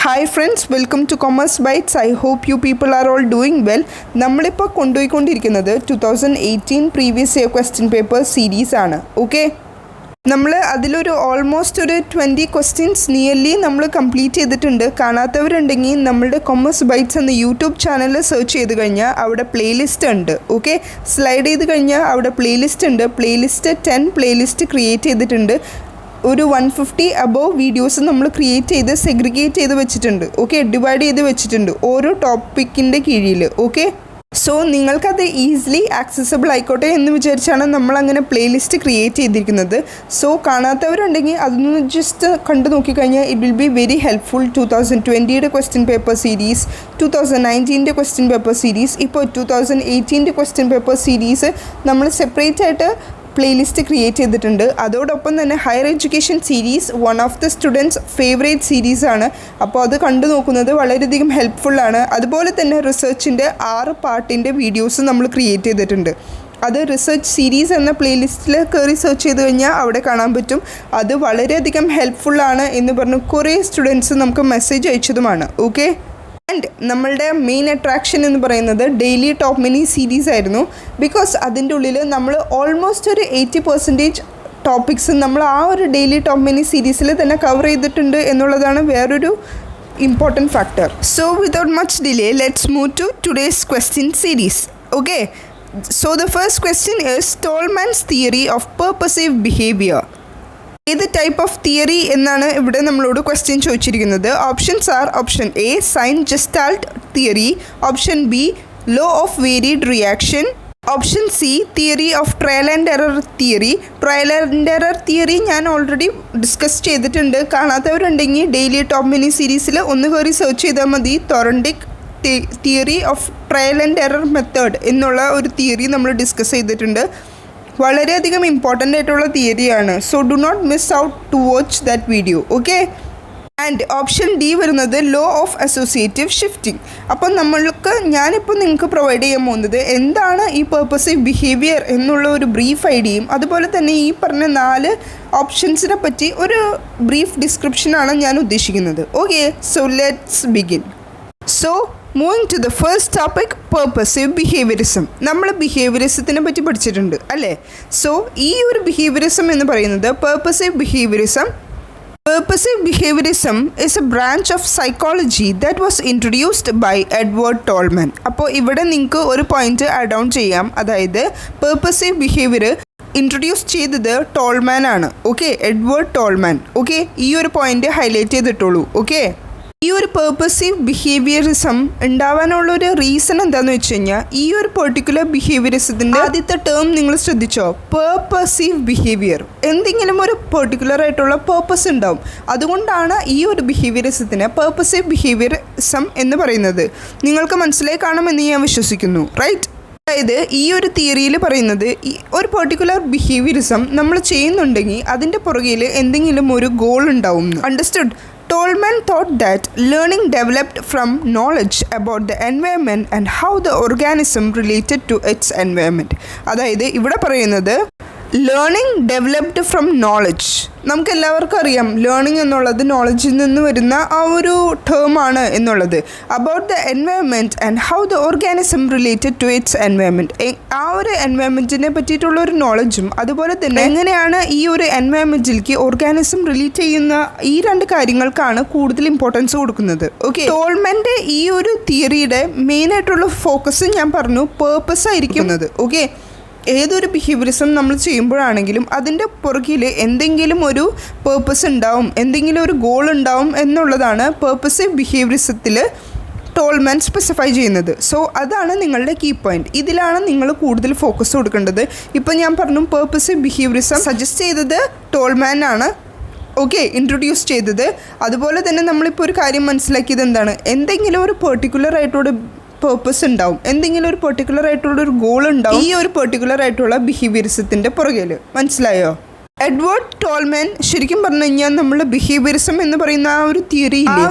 Hi friends, welcome to Commerce Bytes. I hope you people are all doing well. നമ്മളിപ്പോൾ കൊണ്ടുപോയിക്കൊണ്ടിരിക്കുന്നത് 2018 previous year question paper series ആണ്. Okay, നമ്മൾ അതിലൊരു almost ഒരു 20 questions nearly നമ്മൾ complete ചെയ്തിട്ടുണ്ട്. കാണാത്തവരുണ്ടെങ്കിൽ നമ്മളുടെ കൊമേഴ്സ് ബൈറ്റ്സ് എന്ന യൂട്യൂബ് ചാനൽ സെർച്ച് ചെയ്ത് കഴിഞ്ഞാൽ അവിടെ പ്ലേലിസ്റ്റ് ഉണ്ട്. ഓക്കെ, സ്ലൈഡ് ചെയ്ത് കഴിഞ്ഞാൽ അവിടെ പ്ലേലിസ്റ്റ് ഉണ്ട്. പ്ലേലിസ്റ്റ് 10 പ്ലേലിസ്റ്റ് ക്രിയേറ്റ് ചെയ്തിട്ടുണ്ട്. ഒരു 150 അബോവ് വീഡിയോസ് നമ്മൾ ക്രിയേറ്റ് ചെയ്ത് സെഗ്രിഗേറ്റ് ചെയ്ത് വെച്ചിട്ടുണ്ട്. ഓക്കെ, ഡിവൈഡ് ചെയ്ത് വെച്ചിട്ടുണ്ട് ഓരോ ടോപ്പിക്കിൻ്റെ കീഴിൽ. ഓക്കെ, സോ നിങ്ങൾക്കത് ഈസിലി ആക്സസിബിൾ ആയിക്കോട്ടെ എന്ന് വിചാരിച്ചാണ് നമ്മളങ്ങനെ പ്ലേലിസ്റ്റ് ക്രിയേറ്റ് ചെയ്തിരിക്കുന്നത്. സോ കാണാത്തവരുണ്ടെങ്കിൽ അതൊന്ന് ജസ്റ്റ് കണ്ടു നോക്കിക്കഴിഞ്ഞാൽ it will be very helpful. 2020 question paper series, 2019 question paper series, ഇപ്പോൾ 2018 ക്വസ്റ്റ്യൻ പേപ്പർ സീരീസ് നമ്മൾ സെപ്പറേറ്റ് ആയിട്ട് പ്ലേലിസ്റ്റ് ക്രിയേറ്റ് ചെയ്തിട്ടുണ്ട്. അതോടൊപ്പം തന്നെ higher education series one of the students favourite സീരീസാണ്. അപ്പോൾ അത് കണ്ടു നോക്കുന്നത് വളരെയധികം ഹെൽപ്ഫുള്ളാണ്. അതുപോലെ തന്നെ റിസർച്ചിൻ്റെ 6 പാർട്ടിൻ്റെ വീഡിയോസ് നമ്മൾ ക്രിയേറ്റ് ചെയ്തിട്ടുണ്ട്. അത് റിസർച്ച് സീരീസ് എന്ന പ്ലേലിസ്റ്റിൽ കയറി സെർച്ച് ചെയ്ത് കഴിഞ്ഞാൽ അവിടെ കാണാൻ പറ്റും. അത് വളരെയധികം ഹെൽപ്ഫുള്ളാണ് എന്ന് പറഞ്ഞ് കുറേ സ്റ്റുഡൻസ് നമുക്ക് മെസ്സേജ് അയച്ചതുമാണ്. ഓക്കെ, ആൻഡ് നമ്മളുടെ മെയിൻ അട്രാക്ഷൻ എന്ന് പറയുന്നത് ഡെയിലി ടോപ്പ് മിനി സീരീസ് ആയിരുന്നു. ബിക്കോസ് അതിൻ്റെ ഉള്ളിൽ നമ്മൾ ഓൾമോസ്റ്റ് ഒരു 80% ടോപ്പിക്സ് നമ്മൾ ആ ഒരു ഡെയിലി ടോപ്പ് മിനി സീരീസിൽ തന്നെ കവർ ചെയ്തിട്ടുണ്ട് എന്നുള്ളതാണ് വേറൊരു important factor. So without much delay let's move to today's question series. Okay, so the first question is Tolman's theory of purposive behaviour. ഏത് ടൈപ്പ് ഓഫ് തിയറി എന്നാണ് ഇവിടെ നമ്മളോട് ക്വസ്റ്റ്യൻ ചോദിച്ചിരിക്കുന്നത്. Options are: option A sign gestalt theory, option B law of varied reaction, option C theory of trial and error theory. Trial and error theory ഞാൻ already discuss ചെയ്തിട്ടുണ്ട്. കാണാത്തവരുണ്ടെങ്കിൽ daily top mini സീരീസിൽ ഒന്ന് കയറി search ചെയ്താൽ മതി. Thorndike theory of trial and error method എന്നുള്ള ഒരു തിയറി നമ്മൾ ഡിസ്കസ് ചെയ്തിട്ടുണ്ട്. വളരെയധികം ഇമ്പോർട്ടൻ്റ് ആയിട്ടുള്ള തിയറിയാണ്. So do not miss out to watch that video. Okay, and option D വരുന്നത് ലോ ഓഫ് അസോസിയേറ്റീവ് ഷിഫ്റ്റിംഗ്. അപ്പം ഞാനിപ്പോൾ നിങ്ങൾക്ക് പ്രൊവൈഡ് ചെയ്യാൻ പോകുന്നത് എന്താണ് ഈ പർപ്പസീവ് ബിഹേവിയർ എന്നുള്ള ഒരു ബ്രീഫ് ഐഡിയയും അതുപോലെ തന്നെ ഈ പറഞ്ഞ 4 ഓപ്ഷൻസിനെ പറ്റി ഒരു ബ്രീഫ് ഡിസ്ക്രിപ്ഷനാണ് ഞാൻ ഉദ്ദേശിക്കുന്നത്. Okay, so let's begin. So moving to the first topic, purposive behaviourism. നമ്മൾ ബിഹേവിയറിസത്തിനെ പറ്റി പഠിച്ചിട്ടുണ്ട് അല്ലേ? സോ ഈ ഒരു ബിഹേവിയറിസം എന്ന് പറയുന്നത് purposive behaviourism. Purposive behaviorism is a branch of psychology that was introduced by Edward Tolman. അപ്പോൾ ഇവിടെ നിങ്ങൾക്ക് ഒരു പോയിന്റ് ആഡ് ഓൺ ചെയ്യാം. അതായത് പർപ്പസീവ് ബിഹേവിയർ ഇൻട്രൊഡ്യൂസ് ചെയ്തത് ടോൾമാൻ ആണ്. Okay, Edward Tolman. ഓക്കെ, ഈ ഒരു പോയിന്റ് ഹൈലൈറ്റ് ചെയ്തിട്ടുള്ളൂ. ഓക്കെ, ഈ ഒരു പർപ്പസീവ് ബിഹേവിയറിസം ഉണ്ടാവാനുള്ളൊരു റീസൺ എന്താണെന്ന് വെച്ച് കഴിഞ്ഞാൽ ഈ ഒരു പെർട്ടിക്കുലർ ബിഹേവിയറിസത്തിൻ്റെ ആദ്യത്തെ ടേം നിങ്ങൾ ശ്രദ്ധിച്ചോ? Purposive behaviour. എന്തെങ്കിലും ഒരു പെർട്ടിക്കുലർ ആയിട്ടുള്ള പേർപ്പസ് ഉണ്ടാവും. അതുകൊണ്ടാണ് ഈ ഒരു ബിഹേവിയറിസത്തിന് പർപ്പസീവ് ബിഹേവിയറിസം എന്ന് പറയുന്നത്. നിങ്ങൾക്ക് മനസ്സിലായി കാണുമെന്ന് ഞാൻ വിശ്വസിക്കുന്നു. റൈറ്റ്? അതായത് ഈ ഒരു തിയറിയിൽ പറയുന്നത് ഈ ഒരു പെർട്ടിക്കുലർ ബിഹേവിയറിസം നമ്മൾ ചെയ്യുന്നുണ്ടെങ്കിൽ അതിൻ്റെ പുറകിൽ എന്തെങ്കിലും ഒരു ഗോൾ ഉണ്ടാവും. Understood? Tolman thought that learning developed from knowledge about the environment and how the organism related to its environment. അതായത് ഇവിടെ പറയുന്നത് ലേണിംഗ് ഡെവലപ്ഡ് ഫ്രം നോളജ്. നമുക്കെല്ലാവർക്കും അറിയാം ലേണിംഗ് എന്നുള്ളത് നോളജിൽ നിന്ന് വരുന്ന ആ ഒരു ടേമാണ് എന്നുള്ളത്. About the environment and how the organism related to its environment. ആ ഒരു എൻവയൺമെൻറ്റിനെ പറ്റിയിട്ടുള്ള ഒരു നോളജും അതുപോലെ തന്നെ എങ്ങനെയാണ് ഈ ഒരു എൻവയൺമെൻറ്റിലേക്ക് ഓർഗാനിസം റിലേറ്റ് ചെയ്യുന്ന ഈ 2 കാര്യങ്ങൾക്കാണ് കൂടുതൽ ഇമ്പോർട്ടൻസ് കൊടുക്കുന്നത്. ഓക്കെ, ടോൾമാൻ്റെ ഈ ഒരു തിയറിയുടെ മെയിനായിട്ടുള്ള ഫോക്കസ് ഞാൻ പറഞ്ഞു പേർപ്പസ് ആയിരിക്കുന്നത്. ഓക്കെ, ഏതൊരു ബിഹേവിയറിസം നമ്മൾ ചെയ്യുമ്പോഴാണെങ്കിലും അതിൻ്റെ പുറകിൽ എന്തെങ്കിലും ഒരു പേർപ്പസ് ഉണ്ടാവും, എന്തെങ്കിലും ഒരു ഗോൾ ഉണ്ടാവും എന്നുള്ളതാണ് പേർപ്പസീവ് ബിഹേവിയറിസത്തിൽ ടോൾമാൻ സ്പെസിഫൈ ചെയ്യുന്നത്. സോ അതാണ് നിങ്ങളുടെ കീ പോയിന്റ്. ഇതിലാണ് നിങ്ങൾ കൂടുതൽ ഫോക്കസ് കൊടുക്കേണ്ടത്. ഇപ്പം ഞാൻ പറഞ്ഞു പേർപ്പസീവ് ബിഹേവിയറിസം സജസ്റ്റ് ചെയ്തത് ടോൾമാൻ ആണ്. ഓക്കെ, ഇൻട്രൊഡ്യൂസ് ചെയ്തത്. അതുപോലെ തന്നെ നമ്മളിപ്പോൾ ഒരു കാര്യം മനസ്സിലാക്കിയത് എന്താണ്? എന്തെങ്കിലും ഒരു പെർട്ടിക്കുലർ ആയിട്ടുള്ള പേർപ്പസ് ഉണ്ടാവും, എന്തെങ്കിലും ഒരു പെർട്ടിക്കുലർ ആയിട്ടുള്ള ഒരു ഗോൾ ഉണ്ടാവും ഈ ഒരു പെർട്ടിക്കുലർ ആയിട്ടുള്ള ബിഹേവിയറിസത്തിൻ്റെ പുറകിൽ. മനസ്സിലായോ? എഡ്വേർഡ് ടോൾമാൻ ശരിക്കും പറഞ്ഞു കഴിഞ്ഞാൽ നമ്മൾ ബിഹേവിയറിസം എന്ന് പറയുന്ന ആ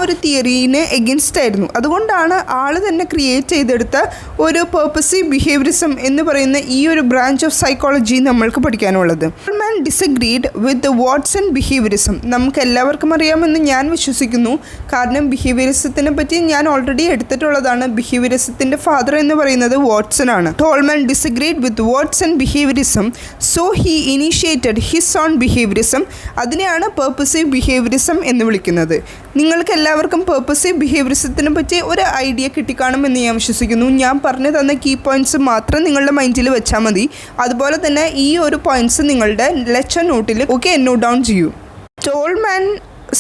ഒരു തിയറീന് എഗൻസ്റ്റ് ആയിരുന്നു. അതുകൊണ്ടാണ് ആൾ തന്നെ ക്രിയേറ്റ് ചെയ്തെടുത്ത ഒരു പേർപ്പസീവ് ബിഹേവിയറിസം എന്ന് പറയുന്ന ഈ ഒരു ബ്രാഞ്ച് ഓഫ് സൈക്കോളജി നമ്മൾക്ക് പഠിക്കാനുള്ളത്. ടോൾമാൻ ഡിസഗ്രീഡ് വിത്ത് വാട്സൺ ബിഹേവിയറിസം. നമുക്ക് എല്ലാവർക്കും അറിയാമെന്ന് ഞാൻ വിശ്വസിക്കുന്നു. കാരണം ബിഹേവിയറിസത്തിനെ പറ്റി ഞാൻ ഓൾറെഡി എടുത്തിട്ടുള്ളതാണ്. ബിഹേവിയറിസത്തിൻ്റെ ഫാദർ എന്ന് പറയുന്നത് വാട്സൺ ആണ്. Tolman disagreed with Watson behaviourism, so he initiated his own behaviourism. അതിനെയാണ് പേർപ്പസീവ് ബിഹേവിയറിസം എന്ന് വിളിക്കുന്നത്. നിങ്ങൾക്ക് എല്ലാവർക്കും പേർപ്പസീവ് ബിഹേവിയറിസത്തിനെ പറ്റി ഒരു ഐഡിയ കിട്ടിക്കാണുമെന്ന് ഞാൻ വിശ്വസിക്കുന്നു. ഞാൻ പറഞ്ഞു തന്ന കീ പോയിൻറ്റ്സ് മാത്രം നിങ്ങളുടെ മൈൻഡിൽ വെച്ചാൽ മതി. അതുപോലെ തന്നെ ഈ ഒരു പോയിൻറ്റ്സ് നിങ്ങളുടെ ലെക്ചർ നോട്ടിൽ നോട്ട് ഡൗൺ ചെയ്യൂ. ടോൾമാൻ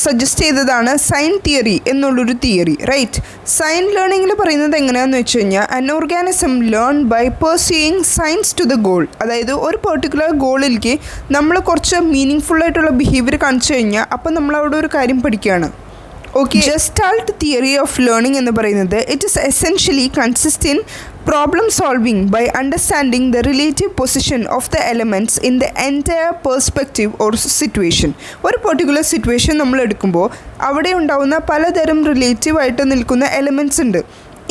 സജസ്റ്റ് ചെയ്തതാണ് സൈൻ തിയറി എന്നുള്ളൊരു തിയറി, റൈറ്റ്? സൈൻ ലേണിങ്ങിൽ പറയുന്നത് എങ്ങനെയാണെന്ന് വെച്ച് കഴിഞ്ഞാൽ an organism learn by pursuing signs to the goal. അതായത് ഒരു പെർട്ടിക്കുലർ ഗോളിലേക്ക് നമ്മൾ കുറച്ച് മീനിങ് ഫുള്ളായിട്ടുള്ള ബിഹേവിയർ കാണിച്ചു കഴിഞ്ഞാൽ അപ്പം നമ്മളവിടെ ഒരു കാര്യം പഠിക്കുകയാണ്. Okay, gestalt theory of learning എന്ന് പറയുന്നത് it is essentially consist in problem solving by understanding the relative position of the elements in the entire perspective or situation. ഒരു പെർട്ടിക്കുലർ സിറ്റുവേഷൻ നമ്മൾ എടുക്കുമ്പോൾ അവിടെ ഉണ്ടാകുന്ന പലതരം റിലേറ്റീവായിട്ട് നിൽക്കുന്ന എലമെൻറ്റ്സ് ഉണ്ട്.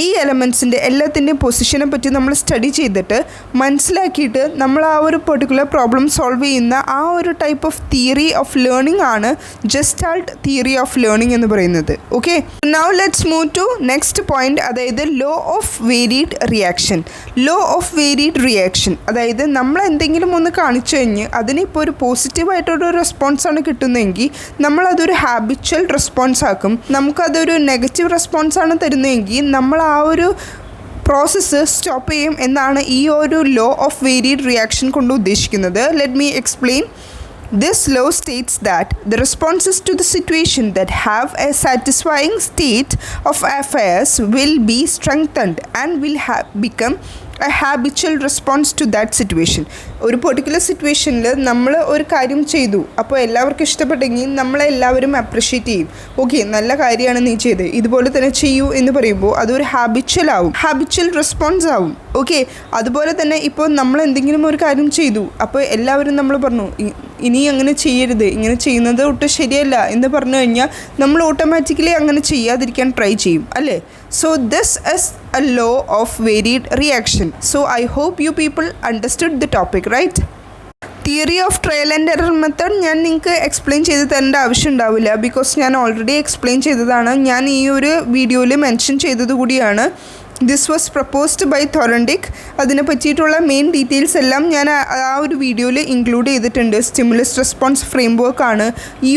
ഈ എലമെൻറ്റ്സിൻ്റെ എല്ലാത്തിൻ്റെയും പൊസിഷനെ പറ്റി നമ്മൾ സ്റ്റഡി ചെയ്തിട്ട് മനസ്സിലാക്കിയിട്ട് നമ്മൾ ആ ഒരു പെർട്ടിക്കുലർ പ്രോബ്ലം സോൾവ് ചെയ്യുന്ന ആ ഒരു type of theory of learning ആണ് ജസ്റ്റാൾട്ട് തിയറി ഓഫ് ലേണിംഗ് എന്ന് പറയുന്നത്. Okay, now let's move to next point, അതായത് law of varied reaction. Law of varied reaction അതായത് നമ്മൾ എന്തെങ്കിലും ഒന്ന് കാണിച്ചു കഴിഞ്ഞ് അതിനിപ്പോൾ ഒരു പോസിറ്റീവായിട്ടൊരു റെസ്പോൺസാണ് കിട്ടുന്നതെങ്കിൽ നമ്മളതൊരു ഹാബിച്വൽ റെസ്പോൺസ് ആക്കും. നമുക്കതൊരു നെഗറ്റീവ് റെസ്പോൺസാണ് തരുന്നതെങ്കിൽ നമ്മൾ ആ ഒരു പ്രോസസ്സ് സ്റ്റോപ്പ് ചെയ്യും എന്നാണ് ഈ ഒരു ലോ ഓഫ് വേരീഡ് റിയാക്ഷൻ കൊണ്ട് ഉദ്ദേശിക്കുന്നത്. Let me explain. This law states that the responses to the situation that have a satisfying state of affairs will be strengthened and will become a habitual response to that situation. ഒരു particular സിറ്റുവേഷനിൽ നമ്മൾ ഒരു കാര്യം ചെയ്തു, അപ്പോൾ എല്ലാവർക്കും ഇഷ്ടപ്പെട്ടെങ്കിൽ നമ്മളെല്ലാവരും അപ്രിഷ്യേറ്റ് ചെയ്യും. ഓക്കെ, നല്ല കാര്യമാണ് നീ ചെയ്ത്, ഇതുപോലെ തന്നെ ചെയ്യൂ എന്ന് പറയുമ്പോൾ അതൊരു ഹാബിച്വൽ റെസ്പോൺസ് ആവും. ഓക്കെ, അതുപോലെ തന്നെ ഇപ്പോൾ നമ്മൾ എന്തെങ്കിലും ഒരു കാര്യം ചെയ്തു, അപ്പോൾ എല്ലാവരും നമ്മൾ പറഞ്ഞു ഇനി അങ്ങനെ ചെയ്യരുത്, ഇങ്ങനെ ചെയ്യുന്നത് ഒട്ടും ശരിയല്ല എന്ന് പറഞ്ഞു കഴിഞ്ഞാൽ നമ്മൾ ഓട്ടോമാറ്റിക്കലി അങ്ങനെ ചെയ്യാതിരിക്കാൻ ട്രൈ ചെയ്യും, അല്ലേ? So this is a law of varied reaction. So I hope you people understood the topic, right? Theory of trial and error method ഞാൻ നിങ്ങൾക്ക് എക്സ്പ്ലെയിൻ ചെയ്ത് തരേണ്ട ആവശ്യം ഉണ്ടാവില്ല. ബിക്കോസ് ഞാൻ ഓൾറെഡി എക്സ്പ്ലെയിൻ ചെയ്തതാണ്. ഞാൻ ഈ ഒരു വീഡിയോയിൽ മെൻഷൻ ചെയ്തത് കൂടിയാണ്. This was proposed by Thorndike. അതിനെ പറ്റിയിട്ടുള്ള മെയിൻ ഡീറ്റെയിൽസ് എല്ലാം ഞാൻ ആ ഒരു വീഡിയോയിൽ ഇൻക്ലൂഡ് ചെയ്തിട്ടുണ്ട്. സ്റ്റിമുലസ് റെസ്പോൺസ് ഫ്രെയിംവർക്കാണ്. ഈ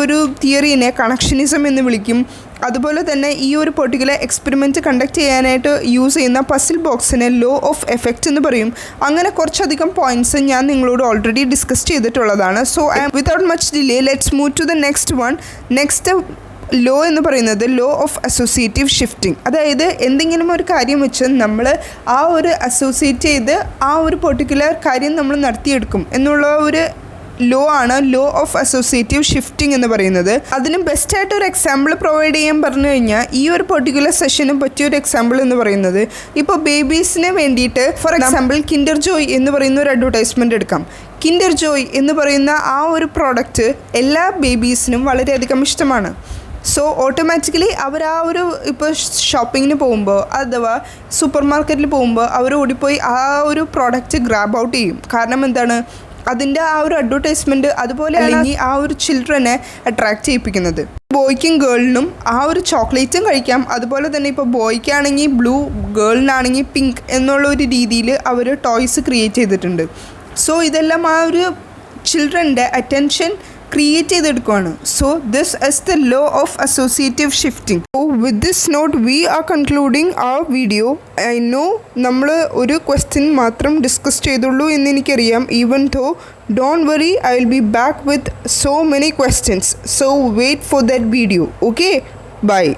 ഒരു തിയറീനെ കണക്ഷനിസം എന്ന് വിളിക്കും. അതുപോലെ തന്നെ ഈ ഒരു പെർട്ടിക്കുലർ എക്സ്പെരിമെൻറ്റ് കണ്ടക്ട് ചെയ്യാനായിട്ട് യൂസ് ചെയ്യുന്ന പസിൽ ബോക്സിനെ ലോ ഓഫ് എഫക്റ്റ് എന്ന് പറയും. അങ്ങനെ കുറച്ചധികം പോയിൻറ്റ്സ് ഞാൻ നിങ്ങളോട് ഓൾറെഡി ഡിസ്കസ് ചെയ്തിട്ടുള്ളതാണ്. So without much delay let's move to the next one. Next law എന്ന് പറയുന്നത് ലോ ഓഫ് അസോസിയേറ്റീവ് ഷിഫ്റ്റിംഗ്. അതായത് എന്തെങ്കിലും ഒരു കാര്യം വെച്ച് നമ്മൾ ആ ഒരു അസോസിയേറ്റ് ചെയ്ത് ആ ഒരു പെർട്ടിക്കുലർ കാര്യം നമ്മൾ നടത്തിയെടുക്കും എന്നുള്ള ഒരു ലോ ആണ് ലോ ഓഫ് അസോസിയേറ്റീവ് ഷിഫ്റ്റിംഗ് എന്ന് പറയുന്നത്. അതിന് ബെസ്റ്റായിട്ട് ഒരു എക്സാമ്പിൾ പ്രൊവൈഡ് ചെയ്യാൻ പറഞ്ഞു കഴിഞ്ഞാൽ ഈ ഒരു പെർട്ടിക്കുലർ സെഷന് പറ്റിയൊരു എക്സാമ്പിൾ എന്ന് പറയുന്നത് ഇപ്പോൾ ബേബീസിന് വേണ്ടിയിട്ട് ഫോർ എക്സാമ്പിൾ കിൻഡർ ജോയ് എന്ന് പറയുന്ന ഒരു അഡ്വർടൈസ്മെൻറ്റ് എടുക്കാം. കിൻഡർ ജോയ് എന്ന് പറയുന്ന ആ ഒരു പ്രോഡക്റ്റ് എല്ലാ ബേബീസിനും വളരെയധികം ഇഷ്ടമാണ്. സോ ഓട്ടോമാറ്റിക്കലി അവർ ആ ഒരു ഇപ്പോൾ ഷോപ്പിങ്ങിന് പോകുമ്പോൾ അഥവാ സൂപ്പർ മാർക്കറ്റിൽ പോകുമ്പോൾ അവർ ഓടിപ്പോയി ആ ഒരു പ്രോഡക്റ്റ് ഗ്രാബ് ഔട്ട് ചെയ്യും. കാരണം എന്താണ്, അതിൻ്റെ ആ ഒരു അഡ്വർടൈസ്മെൻറ്റ് അതുപോലെ അല്ലെങ്കിൽ ആ ഒരു ചിൽഡ്രനെ അട്രാക്റ്റ് ചെയ്യിപ്പിക്കുന്നത്. ബോയ്ക്കും ഗേളിനും ആ ഒരു ചോക്ലേറ്റും കഴിക്കാം. അതുപോലെ തന്നെ ഇപ്പോൾ ബോയ്ക്കാണെങ്കിൽ ബ്ലൂ, ഗേളിനാണെങ്കിൽ പിങ്ക് എന്നുള്ള ഒരു രീതിയിൽ അവർ ടോയ്സ് ക്രിയേറ്റ് ചെയ്തിട്ടുണ്ട്. സോ ഇതെല്ലാം ആ ഒരു ചിൽഡ്രൻ്റെ അറ്റൻഷൻ ക്രിയേറ്റ് ചെയ്തെടുക്കുകയാണ്. So this is the law of associative shifting. So with this note we are concluding our video. I know നമ്മൾ ഒരു ക്വസ്റ്റ്യൻ മാത്രം ഡിസ്കസ് ചെയ്തുള്ളൂ എന്ന് എനിക്കറിയാം. Even though don't worry, I will be back with so many questions. So wait for that video. Okay, bye.